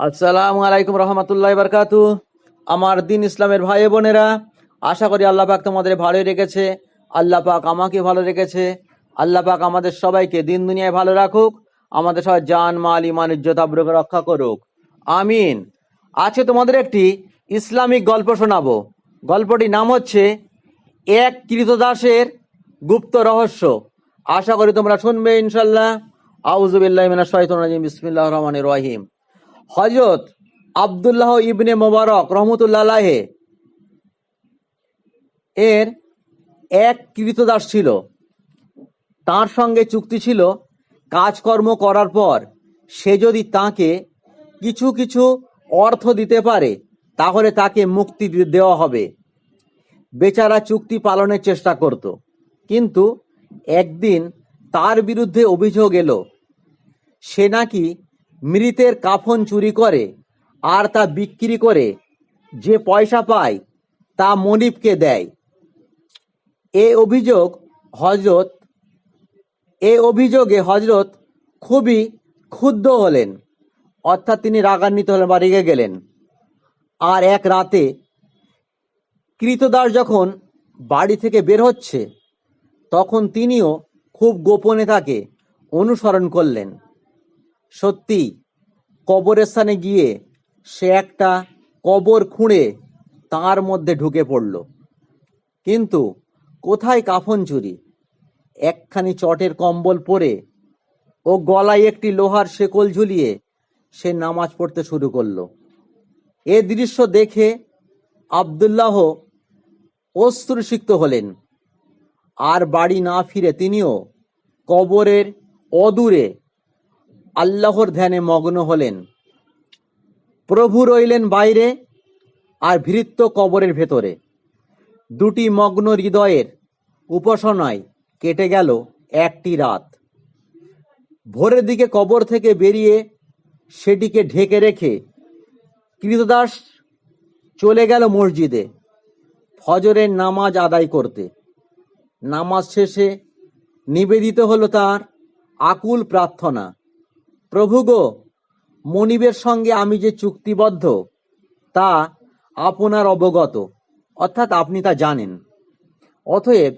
আসসালামু আলাইকুম রহমতুল্লাহ বারকাতু। আমার দিন ইসলামের ভাই বোনেরা, আশা করি আল্লাহ পাক তোমাদের ভালো রেখেছে। আল্লাহ পাক আমাকে ভালো রেখেছে। আল্লাহ পাক আমাদের সবাইকে দিন দুনিয়ায় ভালো রাখুক, আমাদের সবাই জান মাল ইমান ইজ্জত আবরুকে রক্ষা করুক, আমিন। আজকে তোমাদের একটি ইসলামিক গল্প শোনাবো। গল্পটির নাম হচ্ছে এক কৃতদাসের গুপ্ত রহস্য। আশা করি তোমরা শুনবে ইনশাল্লাহ। আউযু বিল্লাহি মিনাশ শাইতানির রাজিম, বিসমিল্লাহির রহমানির রহিম। হযরত আব্দুল্লাহ ইবনে মোবারক রহমতুল্লাহ আলাইহি এর এক কৃতদাস ছিল। তার সঙ্গে চুক্তি ছিল, কাজকর্ম করার পর সে যদি তাকে কিছু কিছু অর্থ দিতে পারে তাহলে তাকে মুক্তি দেওয়া হবে। বেচারা চুক্তি পালনের চেষ্টা করত, কিন্তু একদিন তার বিরুদ্ধে অভিযোগ এলো সে নাকি মৃতের কাফন চুরি করে আর তা বিক্রি করে যে পয়সা পায় তা মনিবকে দেয়। এ অভিযোগে হজরত খুবই ক্ষুব্ধ হলেন, অর্থাৎ তিনি রাগান্বিত হলেন বা রেগে গেলেন। আর এক রাতে কৃতদাস যখন বাড়ি থেকে বের হচ্ছে তখন তিনিও খুব গোপনে তাকে অনুসরণ করলেন। সত্যি কবরস্থানে গিয়ে সে একটা কবর খুঁড়ে তার মধ্যে ঢুকে পড়ল। কিন্তু কোথায় কাফন চুরি? একখানি চটের কম্বল পরে ও গলায় একটি লোহার শেকল ঝুলিয়ে সে নামাজ পড়তে শুরু করলো। এ দৃশ্য দেখে আব্দুল্লাহ অশ্রুসিক্ত হলেন, আর বাড়ি না ফিরে তিনিও কবরের অদূরে আল্লাহর ধ্যানে মগ্ন হলেন। প্রভু রইলেন বাইরে আর ভৃত্য কবরের ভেতরে। দুটি মগ্ন হৃদয়ের উপাসনায় কেটে গেল একটি রাত। ভোরের দিকে কবর থেকে বেরিয়ে সেটিকে ঢেকে রেখে কৃতদাস চলে গেল মসজিদে ফজরের নামাজ আদায় করতে। নামাজ শেষে নিবেদিত হলো তার আকুল প্রার্থনা, প্রভু গো, মনিবের সঙ্গে আমি যে চুক্তিবদ্ধ তা আপনার অবগত, অর্থাৎ আপনি তা জানেন। অতএব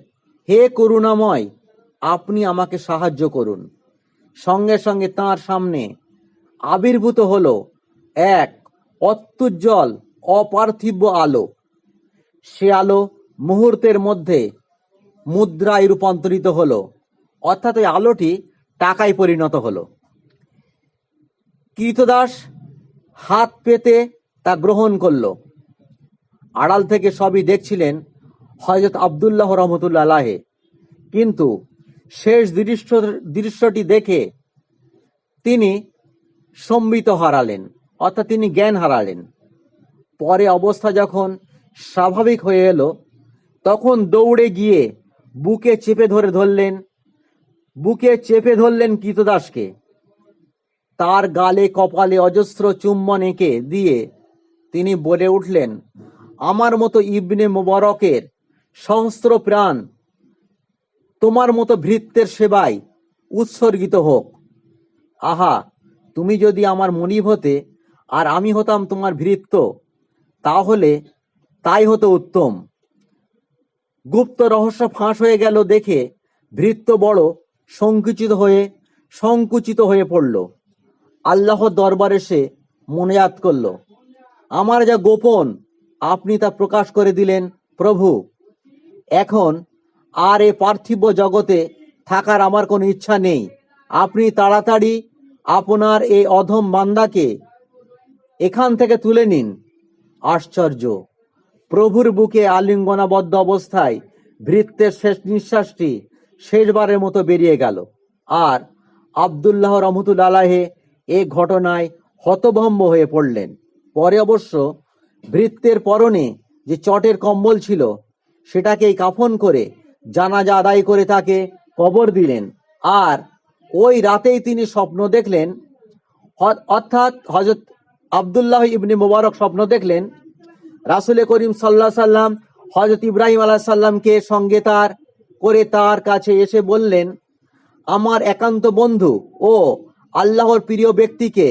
হে করুণাময়, আপনি আমাকে সাহায্য করুন। সঙ্গে সঙ্গে তাঁর সামনে আবির্ভূত হলো এক অত্যুজ্জ্বল অপার্থিব আলো। সে আলো মুহূর্তের মধ্যে মুদ্রায় রূপান্তরিত হলো, অর্থাৎ ওই আলোটি টাকায় পরিণত হলো। কৃতদাস হাত পেতে তা গ্রহণ করল। আড়াল থেকে সবই দেখছিলেন হযরত আব্দুল্লাহ রহমতুল্লাহ আলাইহি, কিন্তু শেষ দৃশ্যটি দেখে তিনি সম্বিত হারালেন, অর্থাৎ তিনি জ্ঞান হারালেন। পরে অবস্থা যখন স্বাভাবিক হয়ে এলো তখন দৌড়ে গিয়ে বুকে চেপে ধরলেন কৃতদাসকে। তার গালে কপালে অজস্র চুম্বন এঁকে দিয়ে তিনি বলে উঠলেন, আমার মতো ইবনে মোবারকের সহস্র প্রাণ তোমার মতো ভৃত্যের সেবায় উৎসর্গিত হোক। আহা, তুমি যদি আমার মনিব হতে আর আমি হতাম তোমার ভৃত্য, তাহলে তাই হতো উত্তম। গুপ্ত রহস্য ফাঁস হয়ে গেল দেখে ভৃত্য বড় সংকুচিত হয়ে পড়ল। আল্লাহর দরবারে সে মনোয়াত করল, আমার যা গোপন আপনি তা প্রকাশ করে দিলেন প্রভু। এখন আর এ পার্থিব জগতে থাকার আমার কোনো ইচ্ছা নেই। আপনি তাড়াতাড়ি আপনার এই অধম বান্দাকে এখান থেকে তুলে নিন। আশ্চর্য! প্রভুর বুকে আলিঙ্গনাবদ্ধ অবস্থায় ভৃত্যের শেষ নিঃশ্বাসটি শেষবারের মতো বেরিয়ে গেল। আর আব্দুল্লাহ রহমতুল্লাহ আলাইহি এ ঘটনায় হতভম্ব হয়ে পড়লেন। পরে অবশ্য ভৃত্যের পরনে যে চটের কম্বল ছিল সেটাকেই কাফন করে জানাজা আদায় করে তাকে কবর দিলেন। আর ওই রাতেই তিনি স্বপ্ন দেখলেন, অর্থাৎ হযরত আব্দুল্লাহ ইবনে মোবারক স্বপ্ন দেখলেন রাসূল করিম সাল্লাল্লাহু আলাইহি সাল্লাম হযরত ইব্রাহিম আলাইহিস সালামকে সঙ্গে তার কাছে এসে বললেন, আমার একান্ত বন্ধু ও আল্লাহর প্রিয় ব্যক্তিকে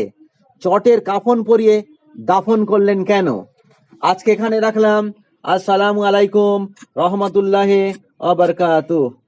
চটের কাফন পরিয়ে দাফন করলেন কেন? আজকে এখানে রাখলাম। আসসালামু আলাইকুম রহমতুল্লাহ ওয়া বারাকাতুহু।